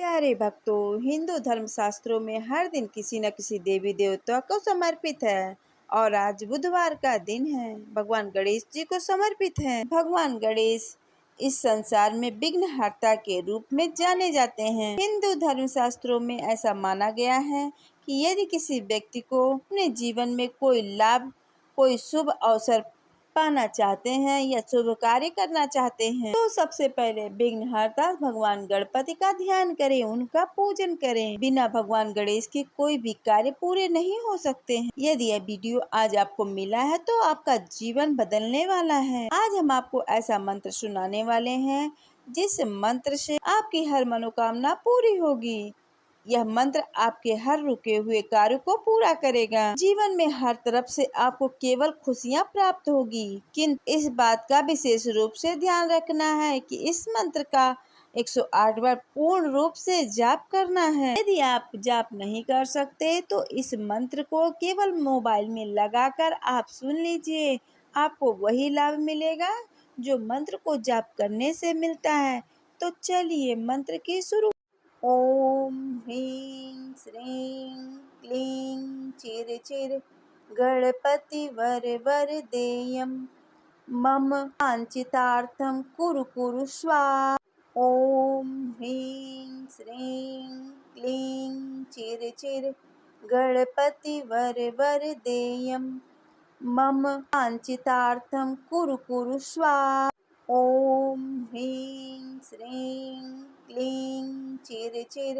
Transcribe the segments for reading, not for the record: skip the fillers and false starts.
प्यारे भक्तों, हिंदू धर्म शास्त्रों में हर दिन किसी न किसी देवी देवता को समर्पित है। और आज बुधवार का दिन है, भगवान गणेश जी को समर्पित है। भगवान गणेश इस संसार में विघ्नहर्ता के रूप में जाने जाते हैं। हिंदू धर्म शास्त्रों में ऐसा माना गया है कि यदि किसी व्यक्ति को अपने जीवन में कोई लाभ, कोई शुभ अवसर पाना चाहते हैं या शुभ कार्य करना चाहते हैं तो सबसे पहले विघ्नहर्ता भगवान गणपति का ध्यान करें, उनका पूजन करें। बिना भगवान गणेश के कोई भी कार्य पूरे नहीं हो सकते हैं। यदि यह वीडियो आज आपको मिला है तो आपका जीवन बदलने वाला है। आज हम आपको ऐसा मंत्र सुनाने वाले हैं जिस मंत्र से आपकी हर मनोकामना पूरी होगी। यह मंत्र आपके हर रुके हुए कार्य को पूरा करेगा। जीवन में हर तरफ से आपको केवल खुशियां प्राप्त होगी, किंतु इस बात का विशेष रूप से ध्यान रखना है कि इस मंत्र का 108 बार पूर्ण रूप से जाप करना है। यदि आप जाप नहीं कर सकते तो इस मंत्र को केवल मोबाइल में लगाकर आप सुन लीजिए, आपको वही लाभ मिलेगा जो मंत्र को जाप करने से मिलता है। तो चलिए मंत्र की शुरू। ओम ह्रीं श्रीं क्लीं चिर चिर गणपति वर वरदेयं मम वाञ्छितार्थं कुरु कुरु स्वाहा। ओम ह्रीं श्रीं क्लीं चिर चिर गणपति वर वरदेयं मम वाञ्छितार्थं कुरु कुरु स्वाहा। ओम ह्रीं श्रीं क्लीं चिर चिर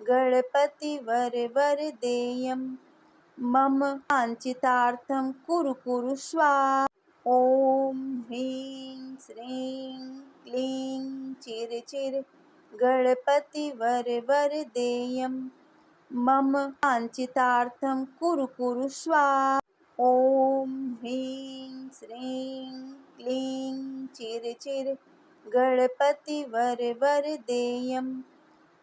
गणपति वर वरदेयं मम वाञ्छितार्थं कुरु कुरु स्वाहा। ओम ह्रीं श्रीं क्लीं चिर चिर गणपति वर वरदेयं मम वाञ्छितार्थं कुरु कुरु स्वाहा। ओम ह्रीं श्रीं क्लीं चिर चिर गणपति वर वरदेयं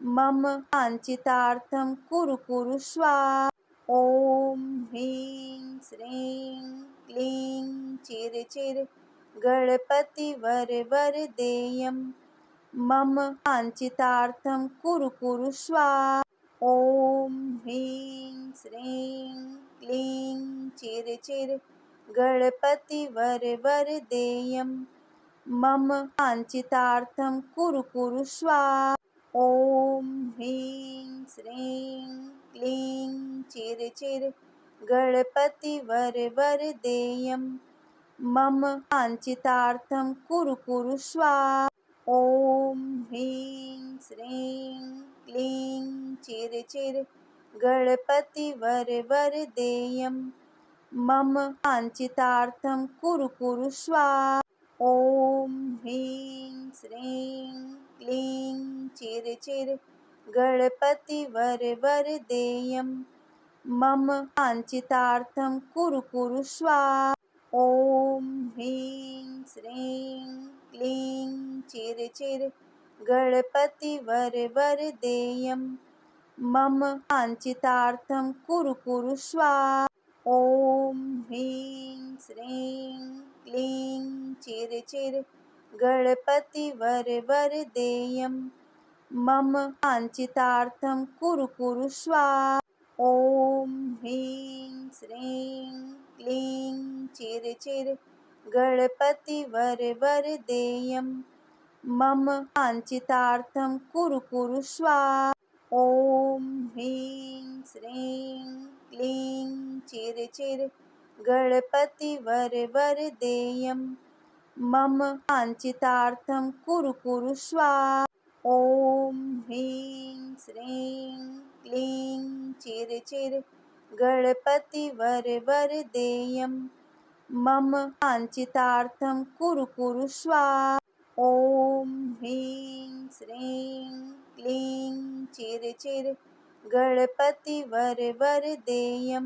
मम वाञ्छितार्थं कुरु कुरु स्वाहा। ओम ह्रीं श्रीं क्लीं चिर चिर गणपति वर वरदेयं मम वाञ्छितार्थं कुरु कुरु स्वाहा। ओम ह्रीं श्रीं क्लीं चिर चिर गणपति वर वरदेयं मम वाञ्छितार्थं कुरु कुरु स्वाहा। ओम ह्रीं श्रीं क्लीं चिर चिर गणपति वर वरदेयं मम वाञ्छितार्थं कुरु कुरु स्वाहा। ओम ह्रीं श्रीं क्लीं चिर चिर गणपति वर वरदेयं मम वाञ्छितार्थं कुरु कुरु स्वाहा। ओम ह्रीं श्रीं क्लीं चिर चिर गणपति वर वरदेयं मम वाञ्छितार्थं कुरु कुरु स्वाहा। ओम ह्रीं श्रीं क्लीं चिर चिर गणपति वर वरदेयं मम वाञ्छितार्थं कुरु कुरु स्वाहा। ओम ह्रीं श्रीं क्लीं चिर चिर गणपति वर वरदेयं मम वाञ्छितार्थं कुरु कुरु स्वाहा। ओम ह्रीं श्रीं क्लीं चिर चिर गणपति वर वरदेयं मम वाञ्छितार्थं कुरु कुरु स्वाहा। ओम ह्रीं श्रीं क्लीं चिर चिर गणपति वर वरदेयं मम वाञ्छितार्थं कुरु कुरु स्वाहा। ओम ह्रीं श्रीं क्लीं चिर चिर गणपति वर वरदेयं मम वाञ्छितार्थं कुरु कुरु स्वाहा। ओम ह्रीं श्रीं क्लीं चिर चिर गणपति वर वरदेयं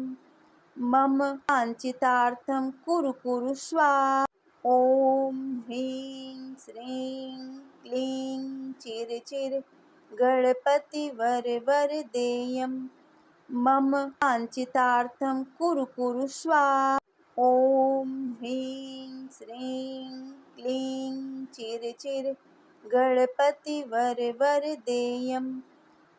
मम वाञ्छितार्थं कुरु कुरु स्वाहा। ओम ह्रीं श्रीं क्लीं चिर चिर गणपति वर वरदेयं मम वाञ्छितार्थं कुरु कुरु स्वाहा। ओम ह्रीं श्रीं क्लीं चिर चिर गणपति वर वरदेयं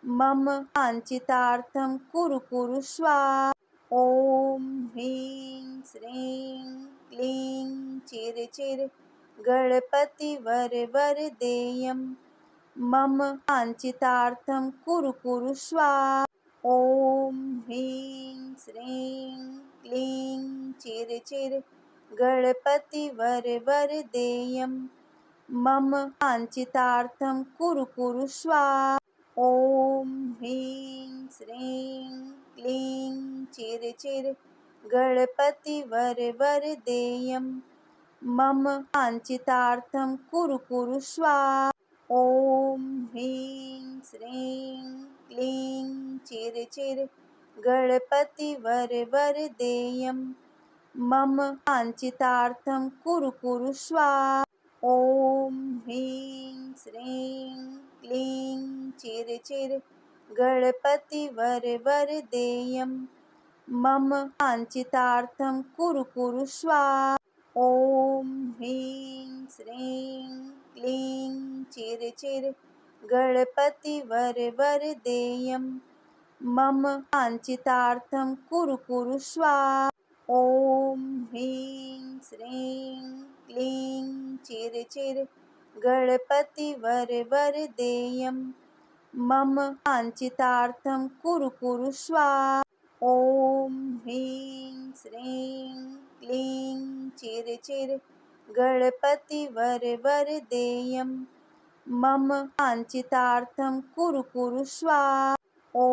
मम वाञ्छितार्थं कुरु कुरु स्वाहा। ॐ ह्रीं श्रीं क्लीं चिर गणपतिवरवरदेयं मम वाञ्छितार्थं कुरु कुरु स्वाहा। ॐ ह्रीं श्रीं क्लीं चिर गणपतिवरवरदेयं मम वाञ्छितार्थं कुरु कुरु स्वाहा। ॐ ह्रीं श्रीं क्लीं चिर गणपतिवरवरदेयं मम वाञ्छितार्थं कुरु कुरु स्वाहा। ॐ ह्रीं श्रीं क्लीं चिर गणपतिवरवरदेयं मम वाञ्छितार्थं कुरु कुरु स्वाहा। ॐ ह्रीं श्रीं क्लीं चिर गणपतिवरवरदेयं मम वाञ्छितार्थं कुरु कुरु स्वाहा। ॐ ह्रीं श्रीं क्लीं चिर गणपतिवरवरदेयं मम वाञ्छितार्थं कुरु कुरु स्वाहा। ॐ ह्रीं श्रीं क्लीं चिर गणपतिवरवरदेयं मम वाञ्छितार्थं कुरु कुरु स्वाहा। ॐ ह्रीं श्रीं क्लीं चिर गणपतिवरवरदेयं मम वाञ्छितार्थं कुरु कुरु स्वाहा। ॐ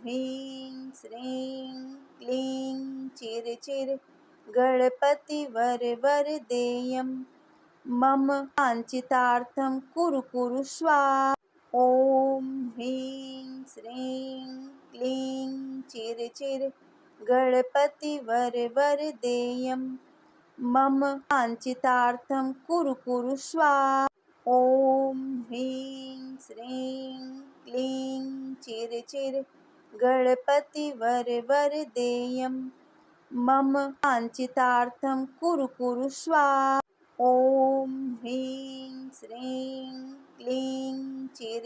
ह्रीं श्रीं क्लीं चिर गणपतिवरवरदेयं मम वाञ्छितार्थं कुरु कुरु स्वाहा। ॐ ह्रीं श्रीं क्लीं चिर गणपतिवरवरदेयं मम वाञ्छितार्थं कुरु कुरु स्वाहा। ॐ ह्रीं श्रीं क्लीं चिर गणपतिवरवरदेयं मम वाञ्छितार्थं कुरु कुरु स्वाहा। ॐ ह्रीं श्रीं क्लीं चिर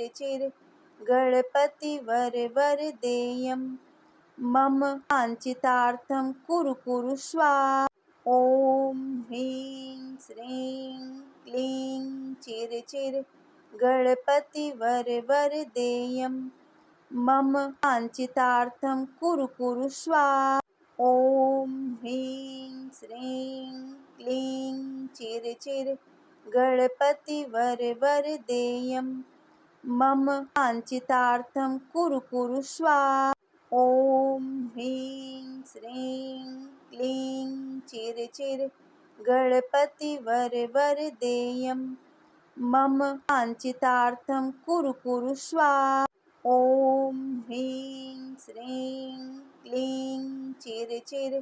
गणपतिवरवरदेयं मम वाञ्छितार्थं कुरु कुरु स्वाहा। ॐ ह्रीं श्रीं क्लीं चिर गणपतिवरवरदेयं मम वाञ्छितार्थं कुरु कुरु स्वाहा। ॐ ह्रीं श्रीं क्लीं चिर गणपतिवरवरदेयं मम वाञ्छितार्थं कुरु कुरु स्वाहा। ॐ ह्रीं श्रीं क्लीं चिर गणपतिवरवरदेयं मम वाञ्छितार्थं कुरु कुरु स्वाहा। ॐ ह्रीं श्रीं क्लीं चिर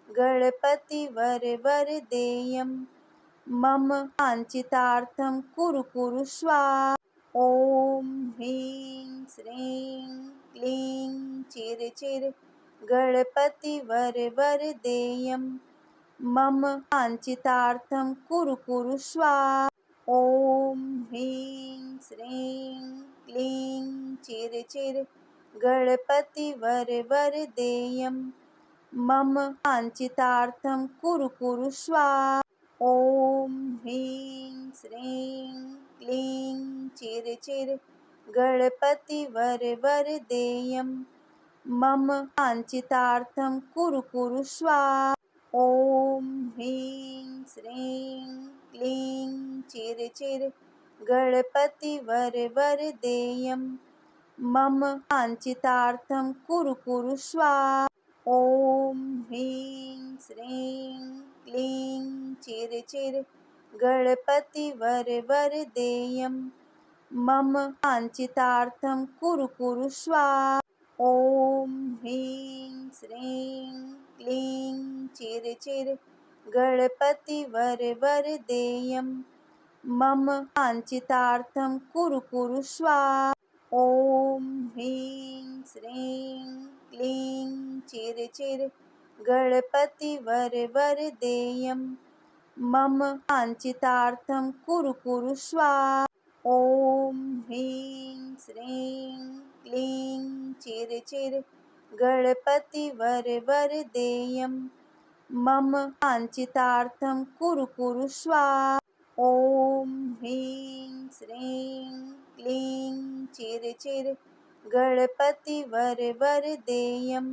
गणपतिवरवरदेयं मम वाञ्छितार्थं कुरु कुरु स्वाहा। ॐ ह्रीं श्रीं क्लीं चिर गणपतिवरवरदेयं मम वाञ्छितार्थं कुरु कुरु स्वाहा। ॐ ह्रीं श्रीं क्लीं चिर गणपतिवरवरदेयं मम वाञ्छितार्थं कुरु कुरु स्वाहा। ॐ ह्रीं श्रीं क्लीं चिर गणपतिवरवरदेयं मम वाञ्छितार्थं कुरु कुरु स्वाहा। ॐ ह्रीं श्रीं क्लीं चिर गणपतिवरवरदेयं मम वाञ्छितार्थं कुरु कुरु स्वाहा। ॐ ह्रीं श्रीं क्लीं चिर गणपतिवरवरदेयं मम वाञ्छितार्थं कुरु कुरु स्वाहा। ॐ ह्रीं श्रीं क्लीं चिर गणपतिवरवरदेयं मम वाञ्छितार्थं कुरु कुरु स्वाहा। ॐ ह्रीं श्रीं क्लीं चिर गणपतिवरवरदेयं मम वाञ्छितार्थं कुरु कुरु स्वाहा। ॐ ह्रीं श्रीं क्लीं चिर चिर गणपति वरदेयं मम वाञ्छितार्थं कुरु कुरु स्वाहा। ॐ ह्रीं श्रीं क्लीं चिर चिर गणपति वरदेयं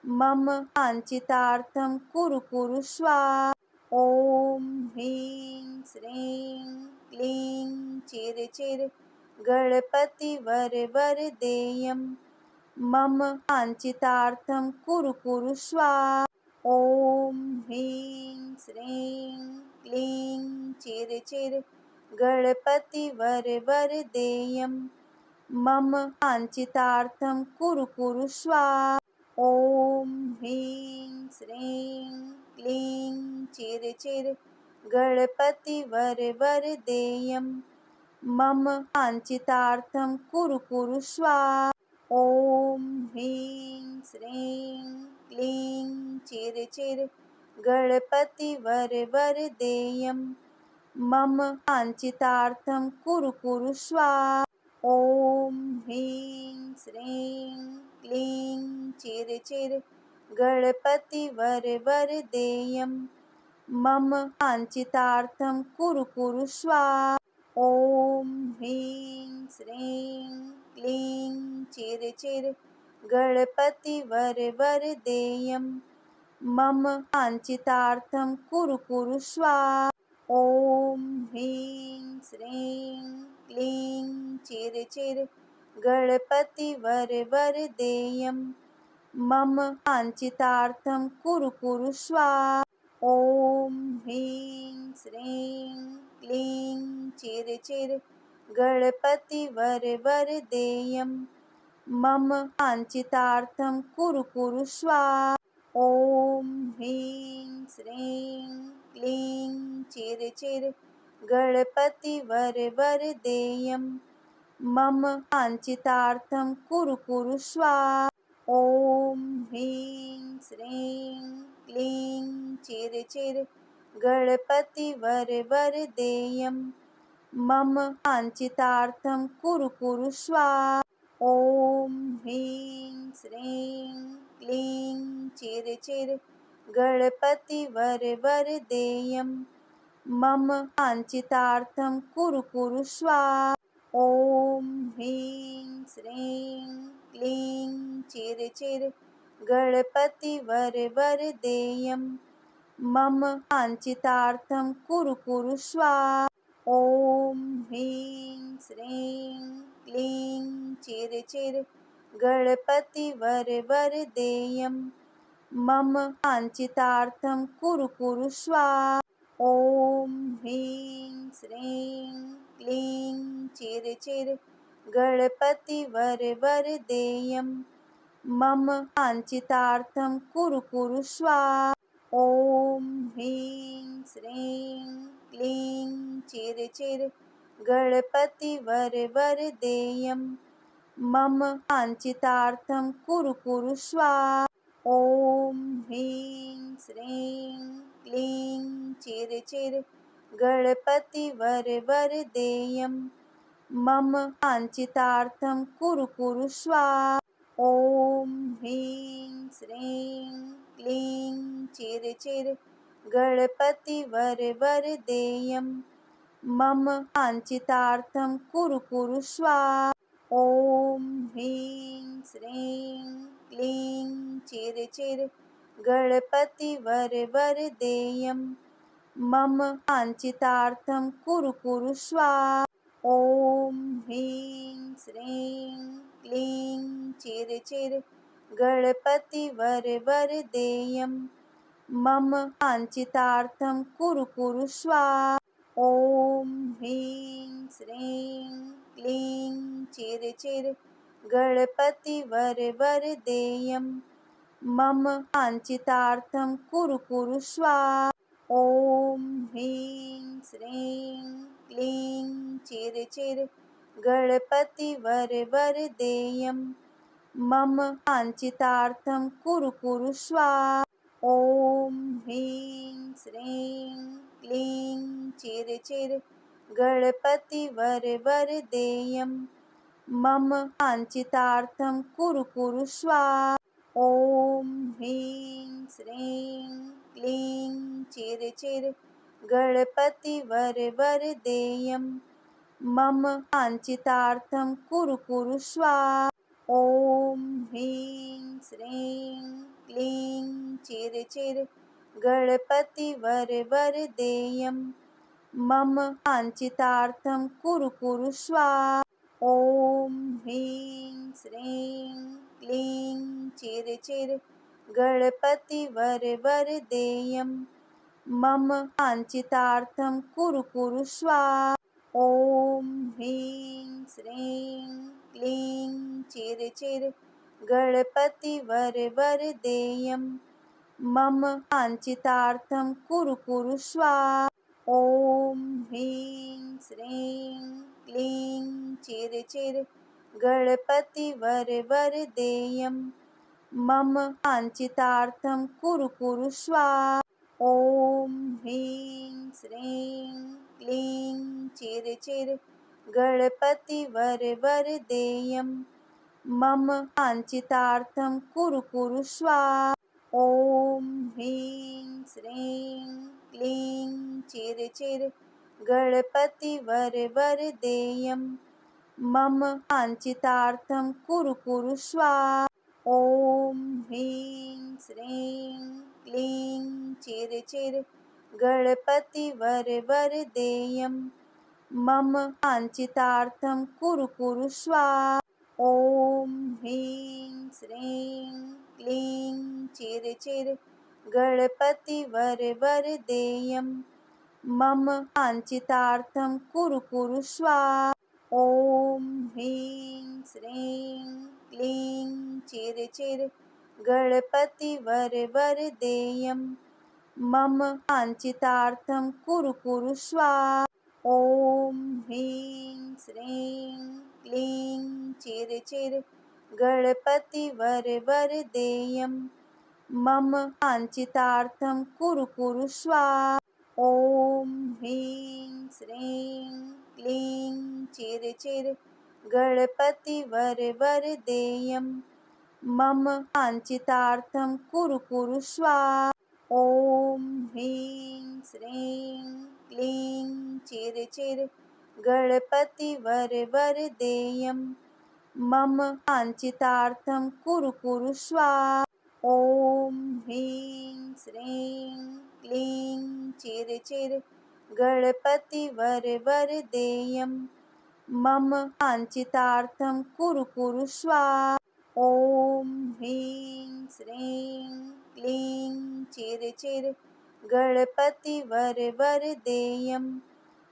मम वाञ्छितार्थं कुरु कुरु स्वाहा। ॐ ह्रीं श्रीं क्लीं चिर चिर गणपति वरदेयं मम वाञ्छितार्थं कुरु कुरु स्वाहा। ॐ ह्रीं श्रीं क्लीं चिर चिर गणपति वरदेयं मम वाञ्छितार्थं कुरु कुरु स्वाहा। ॐ ह्रीं श्रीं क्लीं चिर चिर गणपति वरदेयं मम वाञ्छितार्थं कुरु कुरु स्वाहा। ॐ ह्रीं श्रीं क्लीं चिर चिर गणपति वरदेयं मम वाञ्छितार्थं कुरु कुरु स्वाहा। ॐ ह्रीं श्रीं क्लीं चिर चिर गणपति वरदेयं मम वाञ्छितार्थं कुरु कुरु स्वाहा। ॐ ह्रीं श्रीं क्लीं चिर चिर गणपति वरदेयं मम वाञ्छितार्थं कुरु कुरु स्वाहा। ॐ ह्रीं श्रीं क्लीं चिर चिर गणपति वरदेयं मम वाञ्छितार्थं कुरु कुरु स्वाहा। ॐ ह्रीं श्रीं क्लीं चिर चिर गणपति वरदेयं मम वाञ्छितार्थं कुरु कुरु स्वाहा। ॐ ह्रीं श्रीं क्लीं चिर चिर गणपति वरदेयं मम वाञ्छितार्थं कुरु कुरु स्वाहा। ॐ ह्रीं श्रीं क्लीं चिर चिर गणपति वरदेयं मम वाञ्छितार्थं कुरु कुरु स्वाहा। ॐ ह्रीं श्रीं क्लीं चिर चिर गणपति वरदेयं मम वाञ्छितार्थं कुरु कुरु स्वाहा। ॐ ह्रीं श्रीं क्लीं चिर चिर गणपति वरदेयं मम वाञ्छितार्थं कुरु कुरु स्वाहा। ॐ ह्रीं श्रीं क्लीं चिर चिर गणपति वरदेयं मम वाञ्छितार्थं कुरु कुरु स्वाहा। ॐ ह्रीं श्रीं क्लीं चिर चिर गणपति वरदेयं मम वाञ्छितार्थं कुरु कुरु स्वाहा। ॐ ह्रीं श्रीं क्लीं चिर चिर गणपति वरदेयं मम वाञ्छितार्थं कुरु कुरु स्वाहा। ॐ ह्रीं श्रीं क्लीं चिर चिर गणपति वरदेयं मम वाञ्छितार्थं कुरु कुरु स्वाहा। ॐ ह्रीं श्रीं क्लीं चिर चिर गणपति वरदेयं मम वाञ्छितार्थं कुरु कुरु स्वाहा। ॐ ह्रीं श्रीं क्लीं चिर चिर गणपति वरदेयं मम वाञ्छितार्थं कुरु कुरु स्वाहा। ॐ ह्रीं श्रीं क्लीं चिर चिर गणपति वरदेयं मम वाञ्छितार्थं कुरु कुरु स्वाहा। ॐ ह्रीं श्रीं क्लीं चिर चिर गणपति वरदेयं मम वाञ्छितार्थं कुरु कुरु स्वाहा। ॐ ह्रीं श्रीं क्लीं चिर चिर गणपति वरदेयं मम वाञ्छितार्थं कुरु कुरु स्वाहा। ॐ ह्रीं श्रीं क्लीं चिर चिर गणपति वरदेयं मम वाञ्छितार्थं कुरु कुरु स्वाहा। ॐ ह्रीं श्रीं क्लीं चिर गणपति वरदेयं मम वाञ्छितार्थं कुरु कुरु स्वाहा। ॐ ह्रीं श्रीं क्लीं चिर गणपति वरदेयं मम वाञ्छितार्थं कुरु कुरु स्वाहा। ॐ ह्रीं श्रीं क्लीं चिर गणपति वरदेयं मम वाञ्छितार्थं कुरु कुरु स्वाहा। ॐ ह्रीं श्रीं क्लीं चिर गणपति वरदेयं मम वाञ्छितार्थं कुरु कुरु स्वाहा। ॐ ह्रीं श्रीं क्लीं चिर गणपति वरदेयं मम वाञ्छितार्थं कुरु कुरु स्वाहा। ॐ ह्रीं श्रीं क्लीं चिर गणपति वरदेयं मम वाञ्छितार्थं कुरु कुरु स्वाहा। ॐ ह्रीं श्रीं क्लीं चिर गणपति वरदेयं मम वाञ्छितार्थं कुरु कुरु स्वाहा। ॐ ह्रीं श्रीं क्लीं चिर गणपति वरदेयं मम वाञ्छितार्थं कुरु कुरु स्वाहा। ॐ ह्रीं श्रीं क्लीं चिर गणपति वरदेयं मम वाञ्छितार्थं कुरु कुरु स्वाहा। ॐ ह्रीं श्रीं क्लीं चिर गणपति वरदेयं मम वाञ्छितार्थं कुरु कुरु स्वाहा। ॐ ह्रीं श्रीं क्लीं चिर गणपति वरदेयं मम वाञ्छितार्थं कुरु कुरु स्वाहा। ॐ ह्रीं श्रीं क्लीं चिर गणपति वरदेयं मम वाञ्छितार्थं कुरु कुरु स्वाहा। ॐ ह्रीं श्रीं क्लीं चिर गणपति वरदेयं मम वाञ्छितार्थं कुरु कुरु स्वाहा। ॐ ह्रीं श्रीं क्लीं चिर गणपति वरदेयं मम वाञ्छितार्थं कुरु कुरु स्वाहा। ॐ ह्रीं श्रीं क्लीं चिर गणपति वरदेयं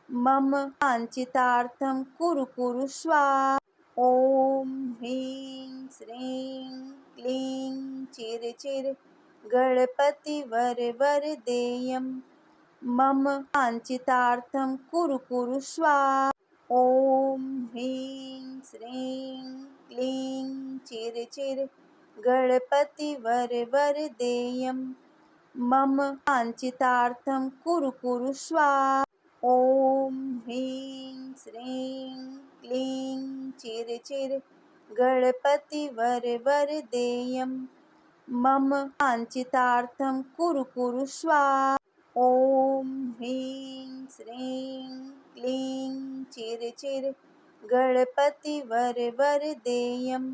मम वाञ्छितार्थं कुरु कुरु स्वाहा। ॐ ह्रीं श्रीं क्लीं चिर गणपति वरदेयं मम वाञ्छितार्थं कुरु कुरु स्वाहा। ॐ ह्रीं श्रीं क्लीं चिर गणपति वरदेयं मम वाञ्छितार्थं कुरु कुरु स्वाहा। ॐ ह्रीं श्रीं क्लीं चिर गणपति वरदेयं मम वाञ्छितार्थं कुरु कुरु स्वाहा। ॐ ह्रीं श्रीं क्लीं चिर गणपति वरदेयं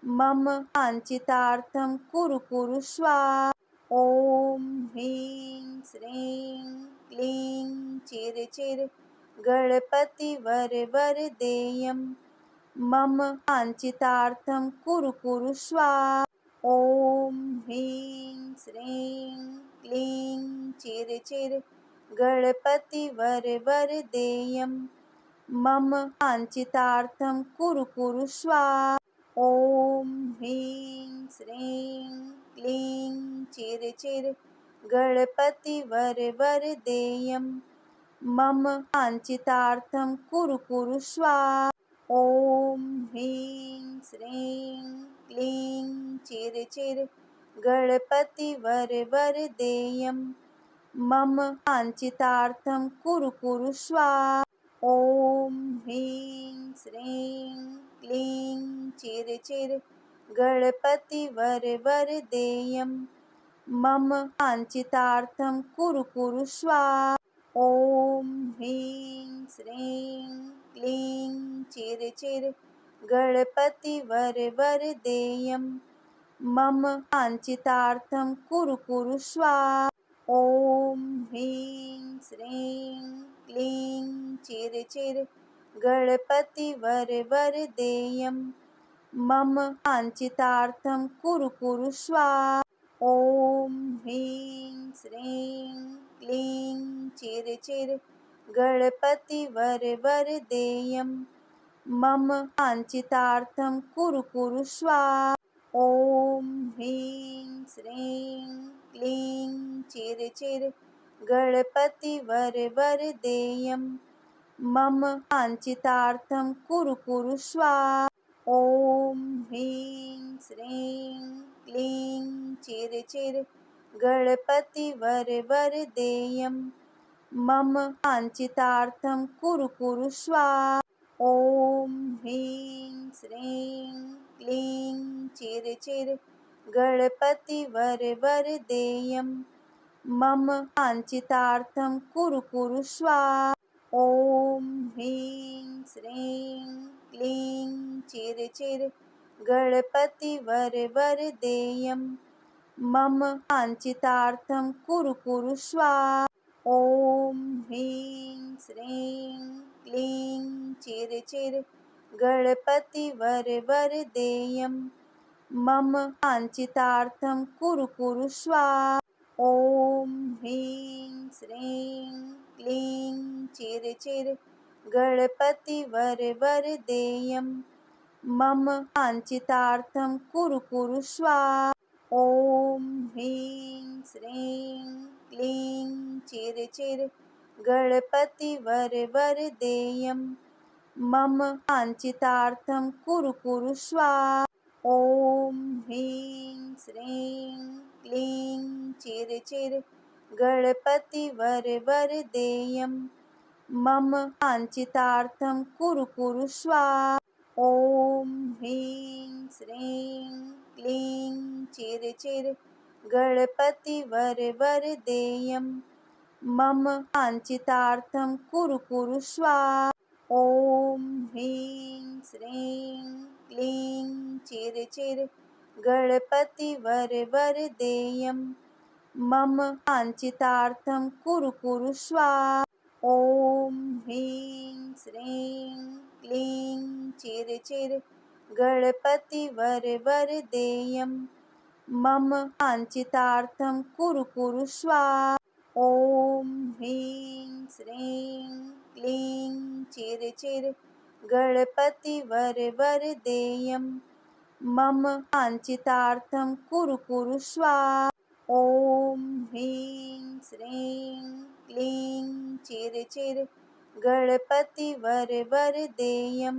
मम वाञ्छितार्थं कुरु कुरु स्वाहा। ॐ ह्रीं श्रीं क्लीं चिर गणपति वरदेयं मम वाञ्छितार्थं कुरु कुरु स्वाहा। ॐ ह्रीं श्रीं क्लीं चिर गणपति वरदेयं मम वाञ्छितार्थं कुरु कुरु स्वाहा। ॐ ह्रीं श्रीं क्लीं चिर गणपति वरदेयं मम वाञ्छितार्थं कुरु कुरु स्वाहा। ॐ ह्रीं श्रीं क्लीं चिर गणपति वरदेयं मम वाञ्छितार्थं कुरु कुरु स्वाहा। ॐ ह्रीं श्रीं क्लीं चिर चिर गणपति वरदेयं मम वाञ्छितार्थं कुरु कुरु स्वाहा। ॐ ह्रीं श्रीं क्लीं चिर चिर गणपति वरदेयं मम वाञ्छितार्थं कुरु कुरु स्वाहा। ॐ ह्रीं श्रीं क्लीं चिर चिर गणपति वरदेयं मम वाञ्छितार्थं कुरु कुरु स्वाहा। ॐ ह्रीं श्रीं क्लीं चिर चिर गणपति वरदेयं मम वाञ्छितार्थं कुरु कुरु स्वाहा। ॐ ह्रीं श्रीं क्लीं चिर चिर गणपति वरदेयं मम वाञ्छितार्थं कुरु कुरु स्वाहा। ॐ ह्रीं श्रीं क्लीं चिर चिर गणपति वरदेयं मम वाञ्छितार्थं कुरु कुरु स्वाहा। ॐ ह्रीं श्रीं क्लीं चिर चिर गणपति वरदेयं मम वाञ्छितार्थं कुरु कुरु स्वाहा। ॐ ह्रीं श्रीं क्लीं चिर चिर गणपति वरदेयं मम वाञ्छितार्थं कुरु कुरु स्वाहा। ॐ ह्रीं श्रीं क्लीं चिर चिर गणपति वरदेयं मम वाञ्छितार्थं कुरु कुरु स्वाहा। ॐ ह्रीं श्रीं क्लीं चिर चिर गणपति वरदेयं मम वाञ्छितार्थं कुरु कुरु स्वाहा। ॐ ह्रीं श्रीं क्लीं चिर चिर गणपति वरदेयं मम वाञ्छितार्थं कुरु कुरु स्वाहा। ॐ ह्रीं श्रीं क्लीं चिर चिर गणपति वरदेयं मम वाञ्छितार्थं कुरु कुरु स्वाहा। ॐ ह्रीं श्रीं क्लीं चिर चिर गणपति वरदेयं मम वाञ्छितार्थं कुरु कुरु स्वाहा। ॐ ह्रीं श्रीं क्लीं चिर चिर गणपति वरदेयं मम वाञ्छितार्थं कुरु कुरु स्वाहा। ॐ ह्रीं श्रीं क्लीं चिर चिर गणपति वरदेयं मम वाञ्छितार्थं कुरु कुरु स्वाहा। ॐ ह्रीं श्रीं क्लीं चिर चिर गणपति वरदेयं मम वाञ्छितार्थं कुरु कुरु स्वाहा। ॐ ह्रीं श्रीं क्लीं चिर चिर गणपति वरदेयं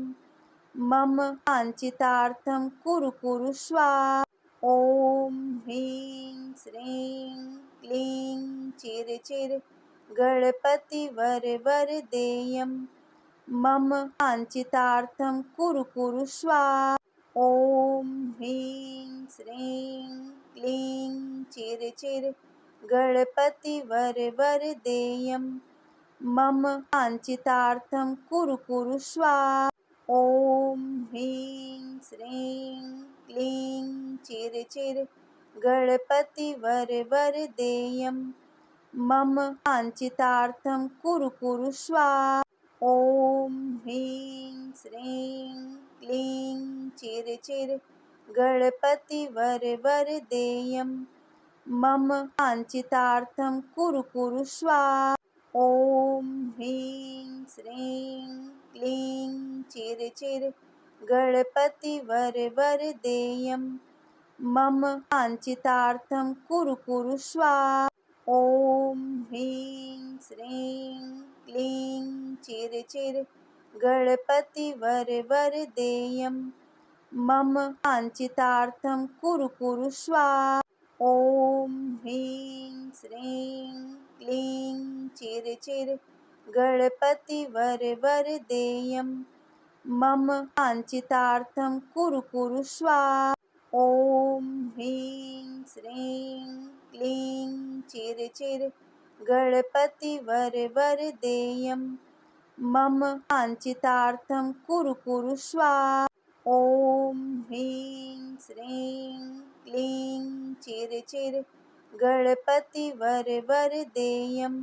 मम वाञ्छितार्थं कुरु कुरु स्वाहा। ॐ ह्रीं श्रीं क्लीं चिर चिर गणपति वरदेयं मम वाञ्छितार्थं कुरु कुरु स्वाहा। ॐ ह्रीं श्रीं क्लीं चिर चिर गणपति वरदेयं मम वाञ्छितार्थं कुरु कुरु स्वाहा। ॐ ह्रीं श्रीं क्लीं चिर चिर गणपति वरदेयं मम वाञ्छितार्थं कुरु कुरु स्वाहा। ॐ ह्रीं श्रीं क्लीं चिर चिर गणपति वरदेयं मम वाञ्छितार्थं कुरु कुरु स्वाहा। ॐ ह्रीं श्रीं क्लीं चिर चिर गणपति वरदेयं मम वाञ्छितार्थं कुरु कुरु स्वाहा। ॐ ह्रीं श्रीं क्लीं चिर चिर गणपति वरदेयं मम वाञ्छितार्थं कुरु कुरु स्वाहा। ॐ ह्रीं श्रीं क्लीं चिर चिर गणपति वरदेयं मम वाञ्छितार्थं कुरु कुरु स्वाहा। ॐ ह्रीं श्रीं क्लीं चिर चिर गणपति वरवरदेयं मम वाञ्छितार्थं कुरु कुरु स्वाहा। ॐ ह्रीं श्रीं क्लीं चिर चिर गणपति वरवरदेयं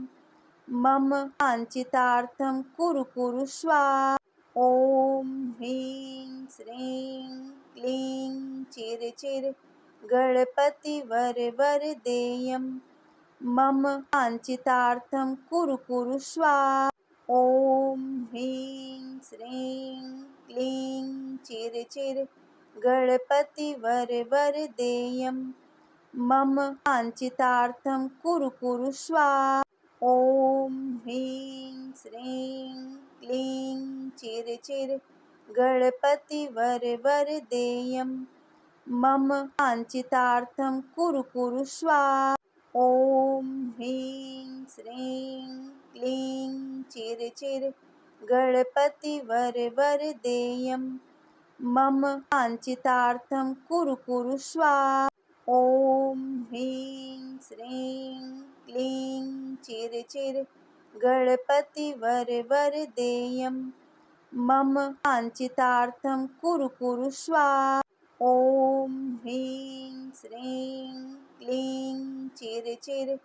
मम वाञ्छितार्थं कुरु कुरु स्वाहा। ॐ ह्रीं श्रीं क्लीं चिर चिर गणपति वरवरदेयं मम वाञ्छितार्थं कुरु कुरु स्वाहा। ॐ ह्रीं श्रीं क्लीं चिर चिर गणपति वरवरदेयं मम वाञ्छितार्थं कुरु कुरु स्वाहा। ॐ ह्रीं श्रीं क्लीं चिर चिर गणपति वरवरदेयं मम वाञ्छितार्थं कुरु कुरु स्वाहा। ॐ ह्रीं श्रीं क्लीं चिर चिर गणपति वरवरदेयं मम वाञ्छितार्थं कुरु कुरु स्वाहा। ॐ ह्रीं श्रीं क्लीं चिर चिर गणपति वरवरदेयं मम वाञ्छितार्थं कुरु कुरु स्वाहा। ॐ ह्रीं श्रीं क्लीं चिर चिर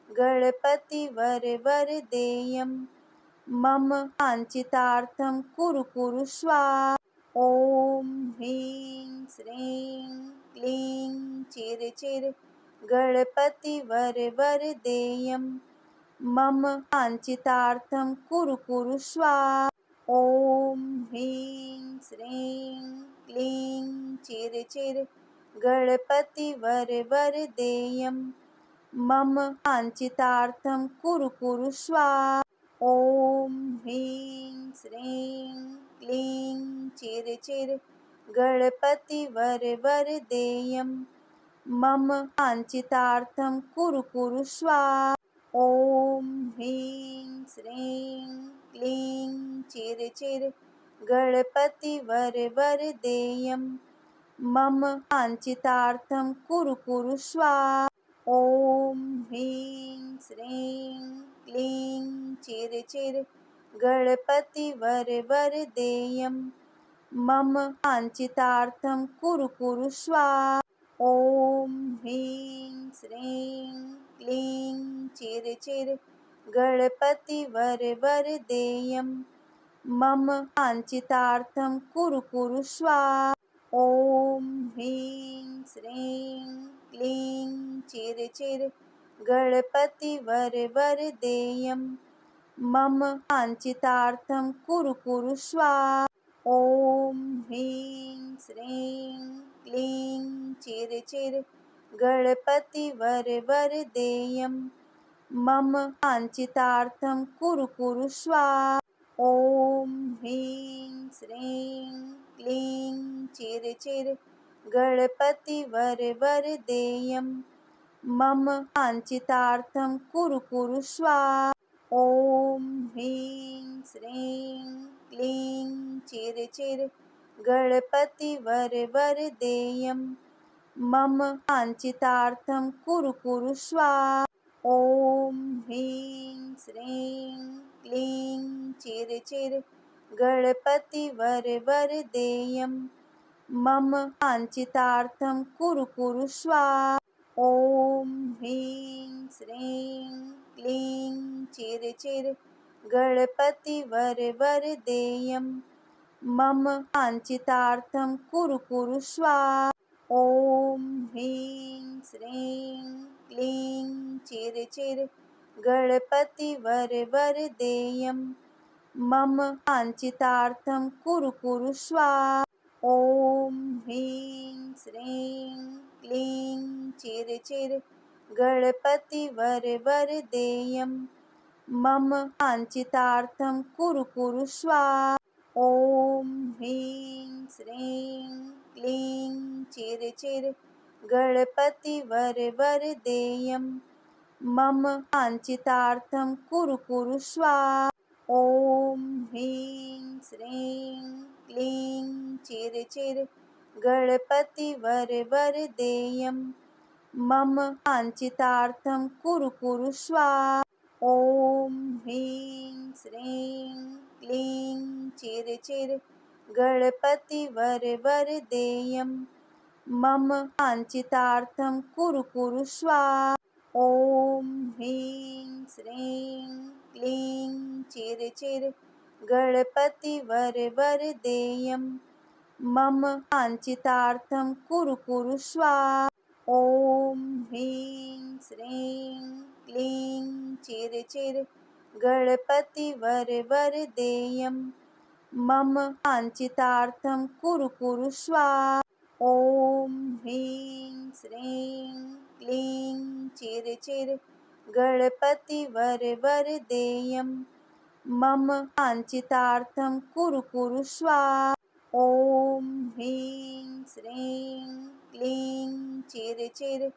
गणपति वरवरदेयं मम वाञ्छितार्थं कुरु कुरु स्वाहा। ॐ ह्रीं श्रीं क्लीं चिर चिर गणपति वरवरदेयं मम वाञ्छितार्थं कुरु कुरु स्वाहा। ॐ ह्रीं श्रीं क्लीं चिर चिर गणपति वरवरदेयं मम वाञ्छितार्थं कुरु कुरु स्वाहा। ॐ ह्रीं श्रीं क्लीं चिर चिर गणपति वरवरदेयं मम वाञ्छितार्थं कुरु कुरु स्वाहा। ॐ ह्रीं श्रीं क्लीं चिर चिर गणपति वरवरदेयं मम वाञ्छितार्थं कुरु कुरु स्वाहा। ॐ ह्रीं श्रीं क्लीं चिर चिर गणपति वरवरदेयं मम वाञ्छितार्थं कुरु कुरु स्वाहा। ॐ ह्रीं श्रीं क्लीं चिर चिर गणपति वरवरदेयं मम वाञ्छितार्थं कुरु कुरु स्वाहा। ॐ ह्रीं श्रीं क्लीं चिर चिर गणपति वरवरदेयं मम वाञ्छितार्थं कुरु कुरु स्वाहा। ॐ ह्रीं श्रीं क्लीं चिर चिर गणपति वरवरदेयं मम वाञ्छितार्थं कुरु कुरु स्वाहा। ॐ ह्रीं श्रीं क्लीं चिर चिर गणपति वरवरदेयं मम वाञ्छितार्थं कुरु कुरु स्वाहा। ॐ ह्रीं श्रीं क्लीं चिर चिर गणपति वरवरदेयं मम वाञ्छितार्थं कुरु कुरु स्वाहा। ॐ ह्रीं श्रीं क्लीं चिर चिर गणपति वरवरदेयं मम वाञ्छितार्थं कुरु कुरु स्वाहा। ॐ ह्रीं श्रीं क्लीं चिर चिर गणपति वरवरदेयं मम वाञ्छितार्थं कुरु कुरु स्वाहा। ॐ ह्रीं श्रीं क्लीं चिर चिर गणपति वरवरदेयं मम वाञ्छितार्थं कुरु कुरु स्वाहा। ॐ ह्रीं श्रीं क्लीं चिर चिर गणपति वरवरदेयं मम वाञ्छितार्थं कुरु कुरु स्वाहा। ॐ ह्रीं श्रीं क्लीं चिर चिर गणपति वरवरदेयं मम वाञ्छितार्थं कुरु कुरु स्वाहा। ॐ ह्रीं श्रीं क्लीं चिर चिर गणपति वरवरदेयं मम वाञ्छितार्थं कुरु कुरु स्वाहा। ॐ ह्रीं श्रीं क्लीं चिर चिर गणपति वरवरदेयं मम वाञ्छितार्थं कुरु कुरु स्वाहा। ॐ ह्रीं श्रीं क्लीं चिर चिर गणपति वरवरदेयं मम वाञ्छितार्थं कुरु कुरु स्वाहा। ॐ ह्रीं श्रीं क्लीं चिर चिर गणपति वरवरदेयं मम वाञ्छितार्थं कुरु कुरु स्वाहा। ॐ ह्रीं श्रीं क्लीं चिर चिर गणपति वरवरदेयं मम वाञ्छितार्थं कुरु कुरु स्वाहा। ॐ ह्रीं श्रीं क्लीं चिर चिर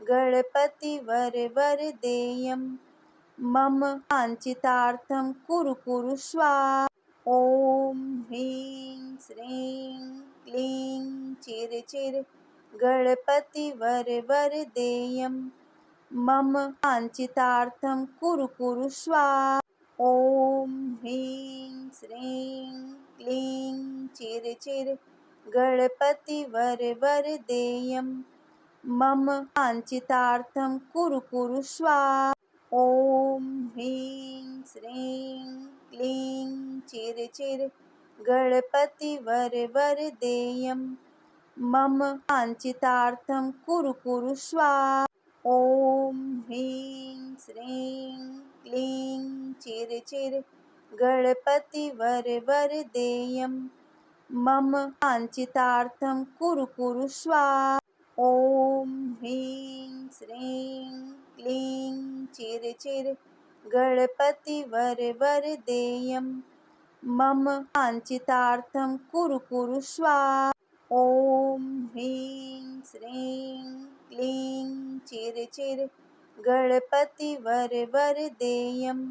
गणपति वरवरदेयं मम वाञ्छितार्थं कुरु कुरु स्वाहा। ॐ ह्रीं श्रीं क्लीं चिर चिर गणपति वरवरदेयं मम वाञ्छितार्थं कुरु कुरु स्वाहा। ॐ ह्रीं श्रीं क्लीं चिर चिर गणपति वरवरदेयं मम वाञ्छितार्थं कुरु कुरु स्वाहा। ॐ ह्रीं श्रीं क्लीं चिर चिर गणपति वरवरदेयं मम वाञ्छितार्थं कुरु कुरु स्वाहा। ॐ ह्रीं श्रीं क्लीं चिर चिर गणपति वरवरदेयं मम वाञ्छितार्थं कुरु कुरु स्वाहा। ॐ ह्रीं श्रीं क्लीं चिर चिर गणपति वरवरदेयं मम वाञ्छितार्थं कुरु कुरु स्वाहा। ॐ ह्रीं श्रीं क्लीं चिर चिर गणपति वरवरदेयं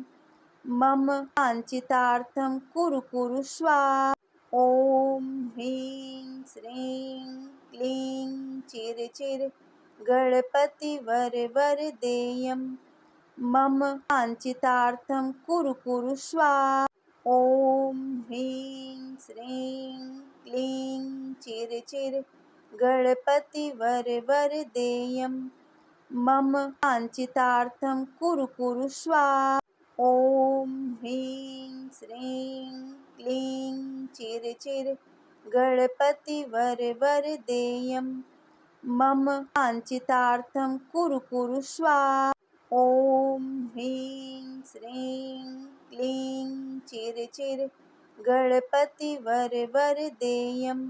मम वाञ्छितार्थं कुरु कुरु स्वाहा। ॐ ह्रीं श्रीं क्लीं चिर चिर गणपति वरवरदेयं मम वाञ्छितार्थं कुरु कुरु स्वाहा। ॐ ह्रीं श्रीं क्लीं चिर चिर गणपति वरवरदेयं मम वाञ्छितार्थं कुरु कुरु स्वाहा। ॐ ह्रीं श्रीं क्लीं चिर चिर गणपति वरवरदेयं मम वाञ्छितार्थं कुरु कुरु स्वाहा। ॐ ह्रीं श्रीं क्लीं चिर चिर गणपति वरवरदेयं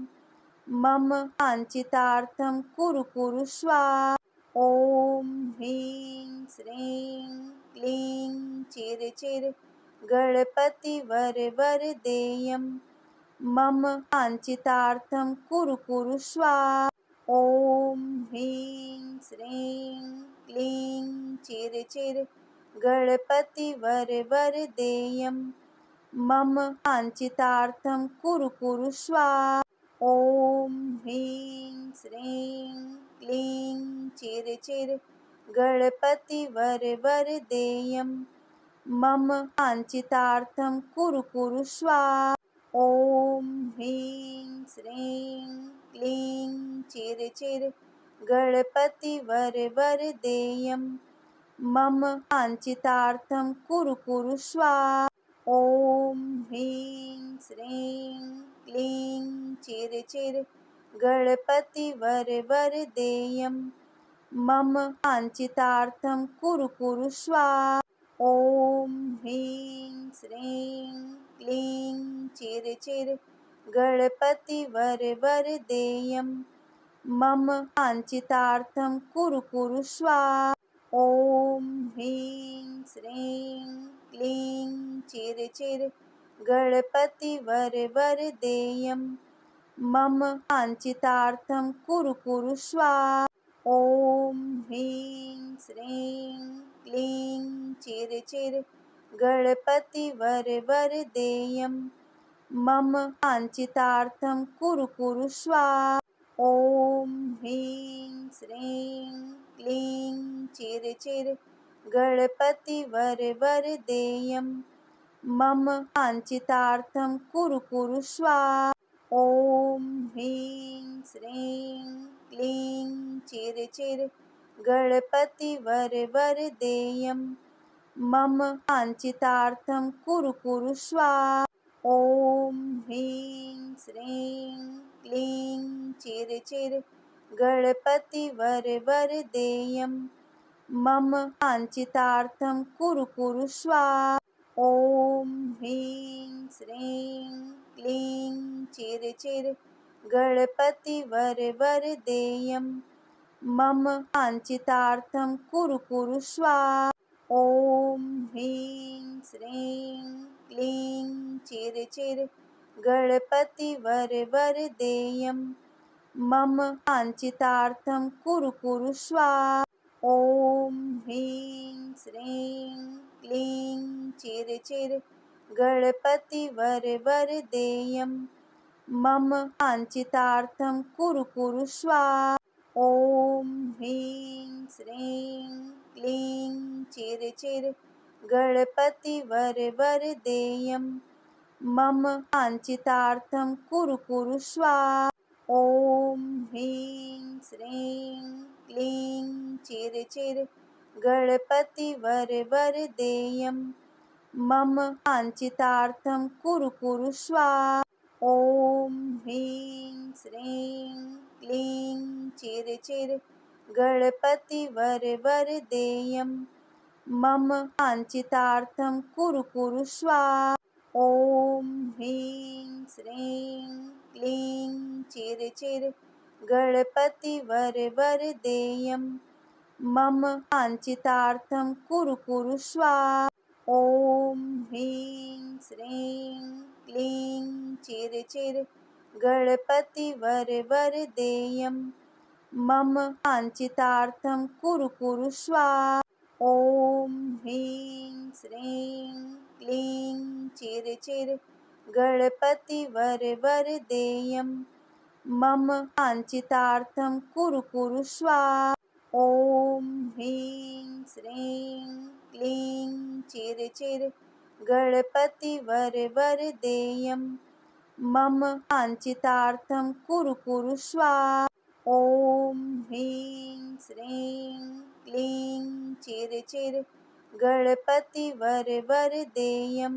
मम वाञ्छितार्थं कुरु कुरु स्वाहा। ॐ ह्रीं श्रीं क्लीं चिर चिर गणपति वरवरदेयं मम वाञ्छितार्थं कुरु कुरु स्वाहा। ॐ ह्रीं श्रीं क्लीं चिर चिर गणपति वरवरदेयं मम वाञ्छितार्थं कुरु कुरु स्वाहा। ॐ ह्रीं श्रीं क्लीं चिर चिर गणपति वरवरदेयं मम वाञ्छितार्थं कुरु कुरु स्वाहा। ॐ ह्रीं श्रीं क्लीं चिर चिर गणपति वरवरदेयं मम वाञ्छितार्थं कुरु कुरु स्वाहा। ॐ ह्रीं श्रीं क्लीं चिर चिर गणपति वरवरदेयं मम वाञ्छितार्थं कुरु कुरु स्वाहा। ॐ ह्रीं श्रीं क्लीं चिर चिर गणपति वरवरदेयं मम वाञ्छितार्थं कुरु कुरु स्वाहा। ॐ ह्रीं श्रीं क्लीं चिर चिर गणपति वरवरदेयं मम वाञ्छितार्थं कुरु कुरु स्वाहा। ॐ ह्रीं श्रीं क्लीं चिर चिर गणपति वरवरदेयं मम वाञ्छितार्थं कुरु कुरु स्वाहा। ॐ ह्रीं श्रीं क्लीं चिर चिर गणपति वरदेयं मम वाञ्छितार्थं कुरु कुरु स्वाहा। ॐ ह्रीं श्रीं क्लीं चिर चिर गणपति वरदेयं मम वाञ्छितार्थं कुरु कुरु स्वाहा। ॐ ह्रीं श्रीं क्लीं चिर चिर गणपति वरदेयं मम वाञ्छितार्थं कुरु कुरु स्वाहा। ॐ ह्रीं श्रीं क्लीं चिर चिर गणपति वरदेयं मम वाञ्छितार्थं कुरु कुरु स्वाहा। ॐ ह्रीं श्रीं क्लीं चिर चिर गणपति वरदेयं मम वाञ्छितार्थं कुरु कुरु स्वाहा। ॐ ह्रीं श्रीं क्लीं चिर चिर गणपति वरदेयं मम वाञ्छितार्थं कुरु कुरु स्वाहा। ॐ ह्रीं श्रीं क्लीं चिर चिर गणपति वरदेयं मम वाञ्छितार्थं कुरु कुरु स्वाहा। ॐ ह्रीं श्रीं क्लीं चिर चिर गणपति वरदेयं मम वाञ्छितार्थं कुरु कुरु स्वाहा। ॐ ह्रीं श्रीं क्लीं चिर चिर गणपति वरदेयं मम वाञ्छितार्थं कुरु कुरु स्वाहा। ॐ ह्रीं श्रीं क्लीं चिर चिर गणपति वरदेयं मम वाञ्छितार्थं कुरु कुरु स्वाहा। ॐ ह्रीं श्रीं क्लीं चिर चिर गणपति वरदेयं मम वाञ्छितार्थं कुरु कुरु स्वाहा। ॐ ह्रीं श्रीं क्लीं चिर चिर गणपति वरदेयं मम वाञ्छितार्थं कुरु कुरु स्वाहा। ॐ ह्रीं श्रीं क्लीं चिर चिर गणपति वरदेयं मम वाञ्छितार्थं कुरु कुरु स्वाहा। ॐ ह्रीं श्रीं क्लीं चिर चिर गणपति वरदेयं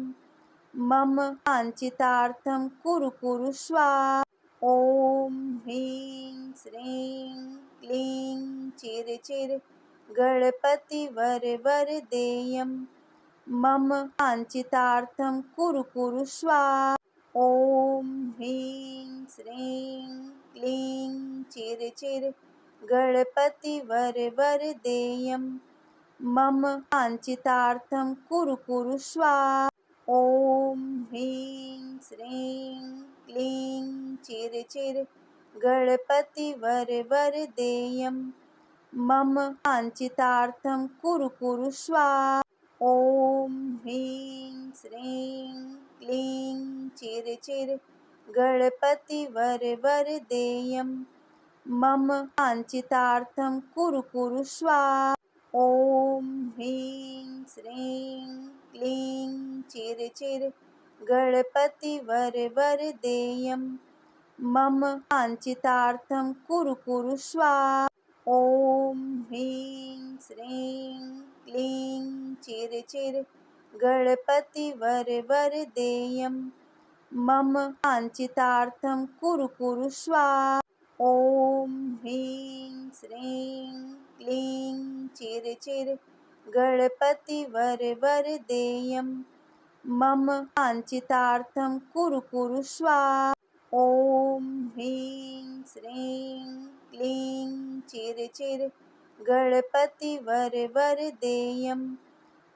मम वाञ्छितार्थं कुरु कुरु स्वाहा। ॐ ह्रीं श्रीं क्लीं चिर चिर गणपति वरदेयं मम वाञ्छितार्थं कुरु कुरु स्वाहा। ॐ ह्रीं श्रीं क्लीं चिर चिर गणपति वरदेयं मम वाञ्छितार्थं कुरु कुरु स्वाहा। ॐ ह्रीं श्रीं क्लीं चिर चिर गणपति वरदेयं मम वाञ्छितार्थं कुरु कुरु स्वाहा। ॐ ह्रीं श्रीं क्लीं चिर चिर गणपति वरदेयं मम वाञ्छितार्थं कुरु कुरु स्वाहा। ॐ ह्रीं श्रीं क्लीं चिर चिर गणपति वरदेयं मम वाञ्छितार्थं कुरु कुरु स्वाहा। ॐ ह्रीं श्रीं क्लीं चिर चिर गणपति वरदेयं मम वाञ्छितार्थं कुरु कुरु स्वाहा। ॐ ह्रीं श्रीं क्लीं चिर चिर गणपति वरदेयं मम वाञ्छितार्थं कुरु कुरु स्वाहा। ॐ ह्रीं श्रीं क्लीं चिर चिर गणपति वरदेयं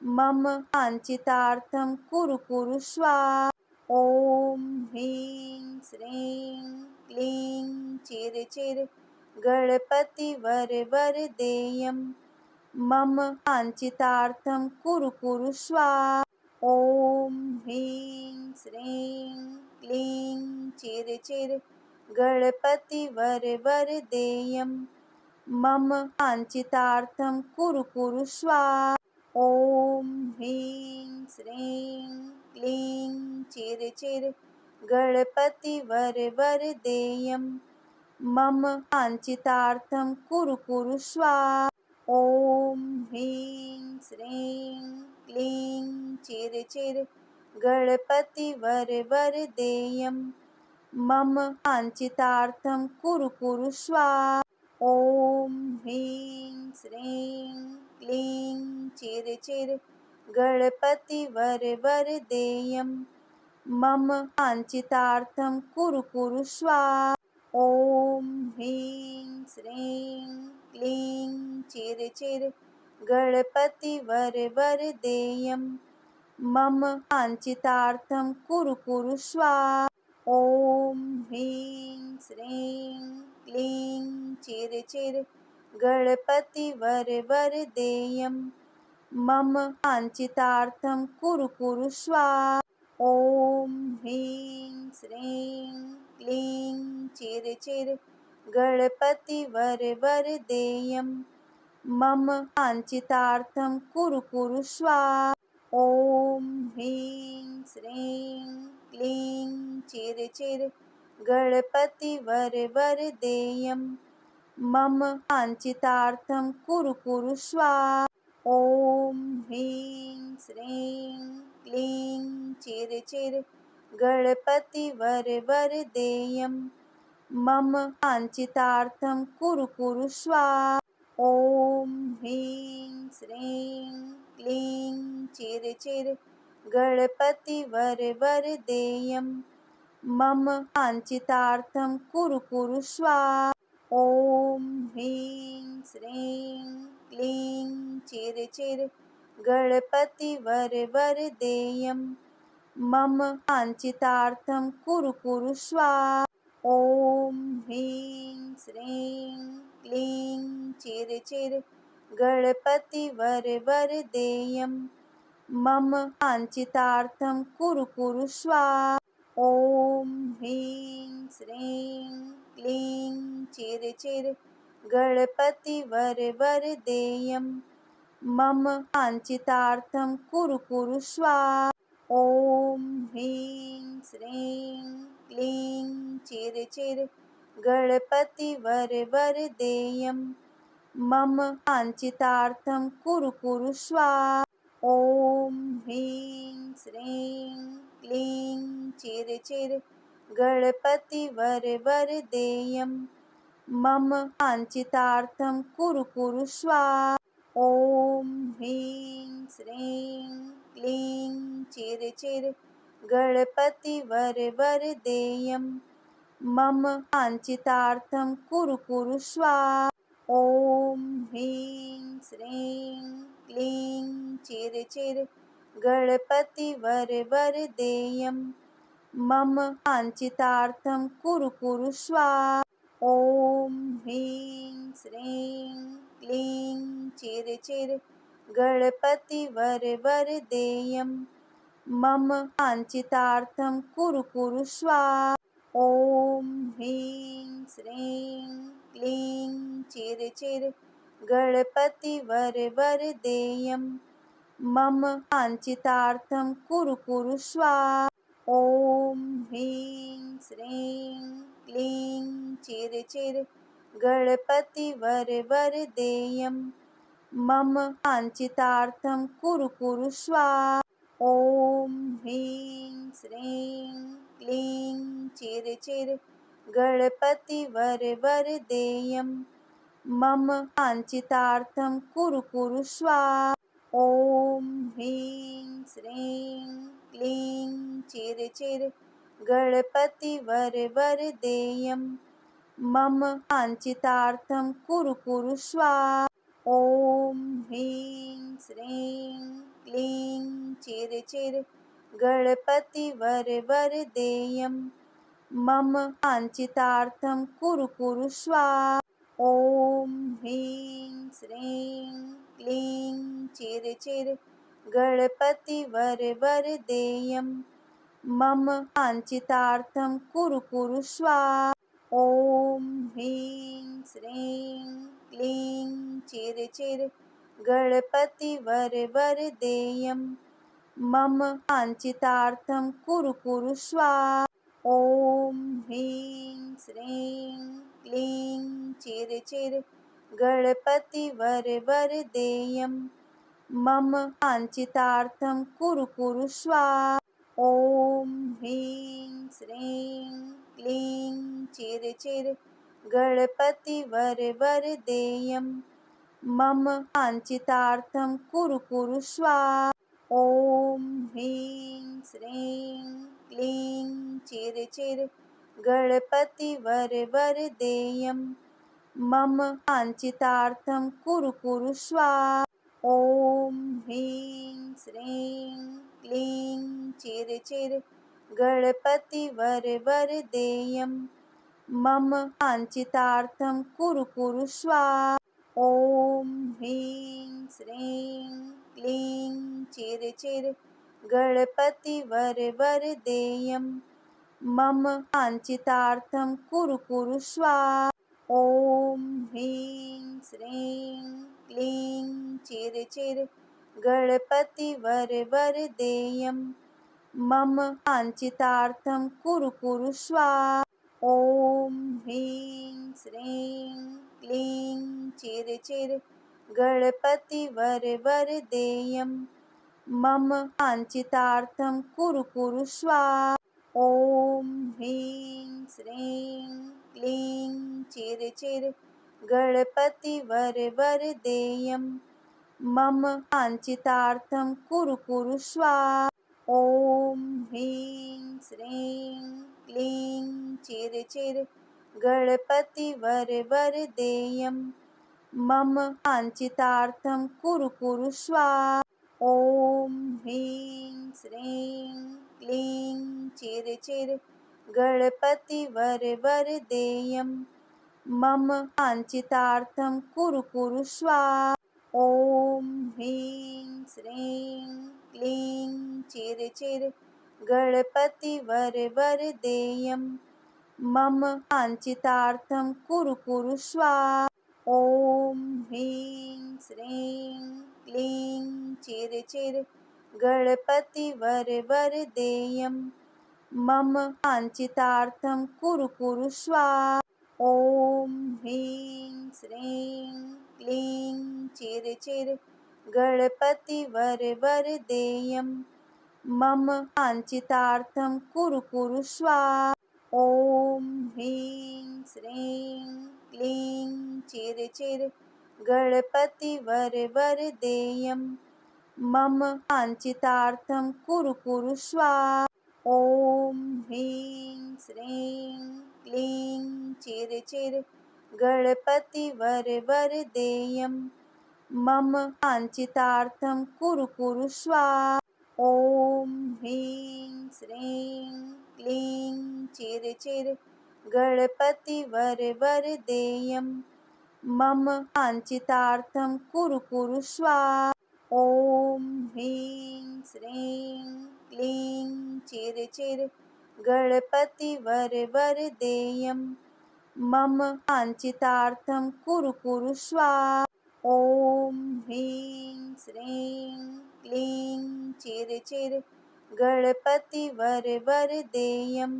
मम वाञ्छितार्थं कुरु कुरु स्वाहा। ॐ ह्रीं श्रीं क्लीं चिर चिर गणपति वरदेयं मम वाञ्छितार्थं कुरु कुरु स्वाहा। ॐ ह्रीं श्रीं क्लीं चिर चिर गणपतिवरवरदेयं मम वाञ्छितार्थं कुरु कुरु स्वाहा। ॐ ह्रीं श्रीं क्लीं चिर चिर गणपतिवरवरदेयं मम वाञ्छितार्थं कुरु कुरु स्वाहा। ॐ ह्रीं श्रीं क्लीं चिर चिर गणपतिवरवरदेयं मम वाञ्छितार्थं कुरु कुरु स्वाहा। ॐ ह्रीं श्रीं क्लीं चिर चिर गणपतिवरवरदेयं मम वाञ्छितार्थं कुरु कुरु स्वाहा। ॐ ह्रीं श्रीं क्लीं चिर चिर गणपतिवरवरदेयं मम वाञ्छितार्थं कुरु कुरु स्वाहा। ॐ ह्रीं श्रीं क्लीं चिर चिर गणपतिवरवरदेयं मम वाञ्छितार्थं कुरु कुरु स्वाहा। ॐ ह्रीं श्रीं क्लीं चिर चिर गणपतिवरवरदेयं मम वाञ्छितार्थं कुरु कुरु स्वाहा। ॐ ह्रीं श्रीं क्लीं चिर चिर गणपतिवरवरदेयं मम वाञ्छितार्थं कुरु कुरु स्वाहा। ॐ ह्रीं श्रीं क्लीं चिर चिर गणपतिवरवरदेयं मम वाञ्छितार्थं कुरु कुरु स्वाहा। ॐ ह्रीं श्रीं क्लीं चिर चिर गणपतिवरवरदेयं मम वाञ्छितार्थं कुरु कुरु स्वाहा। ॐ ह्रीं श्रीं क्लीं चिर चिर गणपतिवरवरदेयं मम वाञ्छितार्थं कुरु कुरु स्वाहा। ॐ ह्रीं श्रीं क्लीं चिर चिर गणपतिवरवरदेयं मम वाञ्छितार्थं कुरु कुरु स्वाहा। ॐ ह्रीं श्रीं क्लीं चिर चिर गणपतिवरवरदेयं मम वाञ्छितार्थं कुरु कुरु स्वाहा। ॐ ह्रीं श्रीं क्लीं चिर चिर गणपतिवरवरदेयं मम वाञ्छितार्थं कुरु कुरु स्वाहा। ॐ ह्रीं श्रीं क्लीं चिर चिर गणपतिवरवरदेयं मम वाञ्छितार्थं कुरु कुरु स्वाहा। ॐ ह्रीं श्रीं क्लीं चिर चिर गणपतिवरवरदेयं मम वाञ्छितार्थं कुरु कुरु स्वाहा। ॐ ह्रीं श्रीं क्लीं चिर चिर गणपतिवरवरदेयं मम वाञ्छितार्थं कुरु कुरु स्वाहा। ॐ ह्रीं श्रीं क्लीं चिर चिर गणपतिवरवरदेयं मम वाञ्छितार्थं कुरु कुरु स्वाहा। ॐ ह्रीं श्रीं क्लीं चिर चिर गणपतिवरवरदेयं मम वाञ्छितार्थं कुरु कुरु स्वाहा। ॐ ह्रीं श्रीं क्लीं चिर चिर गणपतिवरवरदेयं मम वाञ्छितार्थं कुरु कुरु स्वाहा। ॐ ह्रीं श्रीं क्लीं चिर चिर गणपतिवरवरदेयं मम वाञ्छितार्थं कुरु कुरु स्वाहा। ॐ ह्रीं श्रीं क्लीं चिर चिर गणपतिवरवरदेयं मम वाञ्छितार्थं कुरु कुरु स्वाहा। ॐ ह्रीं श्रीं क्लीं चिर चिर गणपतिवरवरदेयं मम वाञ्छितार्थं कुरु कुरु स्वाहा। ॐ ह्रीं श्रीं क्लीं चिर चिर गणपतिवरवरदेयं मम वाञ्छितार्थं कुरु कुरु स्वाहा। ॐ ह्रीं श्रीं क्लीं चिरचिर गणपतिवरवरदेयं मम वाञ्छितार्थं कुरु कुरु स्वाहा। ॐ ह्रीं श्रीं क्लीं चिरचिर गणपतिवरवरदेयं मम वाञ्छितार्थं कुरु कुरु स्वाहा। ॐ ह्रीं श्रीं क्लीं चिरचिर गणपतिवरवरदेयं मम वाञ्छितार्थं कुरु कुरु स्वाहा। ॐ ह्रीं श्रीं क्लीं चिरचिर गणपतिवरवरदेयं मम वाञ्छितार्थं कुरु कुरु स्वाहा। ॐ ह्रीं श्रीं क्लीं चिरचिर गणपतिवरवरदेयं मम वाञ्छितार्थं कुरु कुरु स्वाहा। ॐ ह्रीं श्रीं क्लीं चिरचिर गणपतिवरवरदेयं मम वाञ्छितार्थं कुरु कुरु स्वाहा। ॐ ह्रीं श्रीं क्लीं चिरचिर गणपतिवरवरदेयं मम वाञ्छितार्थं कुरु कुरु स्वाहा। ॐ ह्रीं श्रीं क्लीं चिरचिर गणपतिवरवरदेयं मम वाञ्छितार्थं कुरु कुरु स्वाहा। ॐ ह्रीं श्रीं क्लीं चिरचिर गणपतिवरवरदेयं मम वाञ्छितार्थं कुरु कुरु स्वाहा। ॐ ह्रीं श्रीं क्लीं चिरचिर गणपतिवरवरदेयं मम वाञ्छितार्थं कुरु कुरु स्वाहा। ॐ ह्रीं श्रीं क्लीं चिरचिर गणपतिवरवरदेयं मम वाञ्छितार्थं कुरु कुरु स्वाहा। ॐ ह्रीं श्रीं क्लीं चिरचिर गणपतिवरवरदेयं मम वाञ्छितार्थं कुरु कुरु स्वाहा। ॐ ह्रीं श्रीं क्लीं चिरचिर गणपतिवरवरदेयं मम वाञ्छितार्थं कुरु कुरु स्वाहा। ॐ ह्रीं श्रीं क्लीं चिरचिर गणपतिवरवरदेयं मम वाञ्छितार्थं कुरु कुरु स्वाहा। ॐ ह्रीं श्रीं क्लीं चिरचिर गणपतिवरवरदेयं मम वाञ्छितार्थं कुरु कुरु स्वाहा। ॐ ह्रीं श्रीं क्लीं चिरचिर गणपतिवरवरदेयं मम वाञ्छितार्थं कुरु कुरु स्वाहा। ॐ ह्रीं श्रीं क्लीं चिरचिर गणपतिवरवरदेयं मम वाञ्छितार्थं कुरु कुरु स्वाहा। ॐ ह्रीं श्रीं क्लीं चिरचिर गणपतिवरवरदेयं मम वाञ्छितार्थं कुरु कुरु स्वाहा। ॐ ह्रीं श्रीं क्लीं चिरचिर गणपतिवरवरदेयं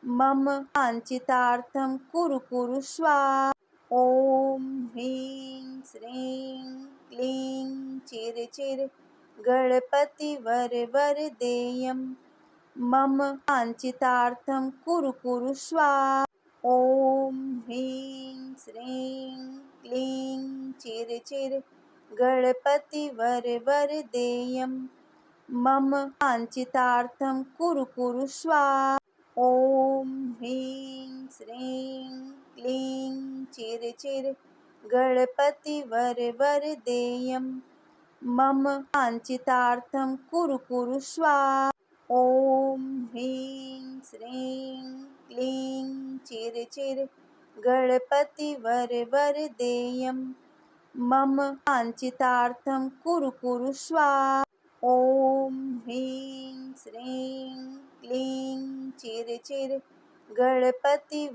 मम वाञ्छितार्थं कुरु कुरु स्वाहा। ॐ ह्रीं श्रीं क्लीं चिरचिर गणपतिवरवरदेयं मम वाञ्छितार्थं कुरु कुरु स्वाहा। ॐ ह्रीं श्रीं क्लीं चिरचिर गणपतिवरवरदेयं मम वाञ्छितार्थं कुरु कुरु स्वाहा। ॐ ह्रीं श्रीं क्लीं चिरचिर गणपतिवरवरदेयं मम वाञ्छितार्थं कुरु कुरु स्वाहा। ॐ ह्रीं श्रीं क्लीं चिरचिर गणपतिवरवरदेयं मम वाञ्छितार्थं कुरु कुरु स्वाहा। ॐ ह्रीं श्रीं क्लीं चिर गणपतिवरवरदेयं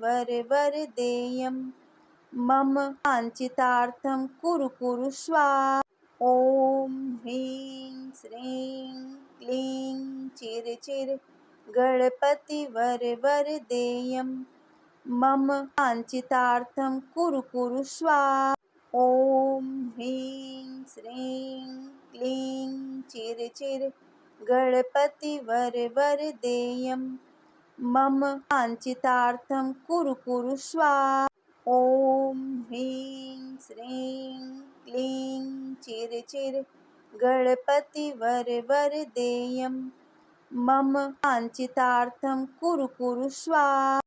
मम वाञ्छितार्थं कुरु कुरु स्वाहा। ॐ ह्रीं श्रीं क्लीं चिर गणपतिवरवरदेयं मम वाञ्छितार्थं कुरु कुरु स्वाहा। ॐ ह्रीं श्रीं क्लीं चिर गणपतिवरवरदेयं मम वाञ्छितार्थं कुरु कुरु स्वाहा। ॐ ह्रीं श्रीं क्लीं चिर गणपतिवरवरदेयं मम वाञ्छितार्थं कुरु कुरु स्वाहा।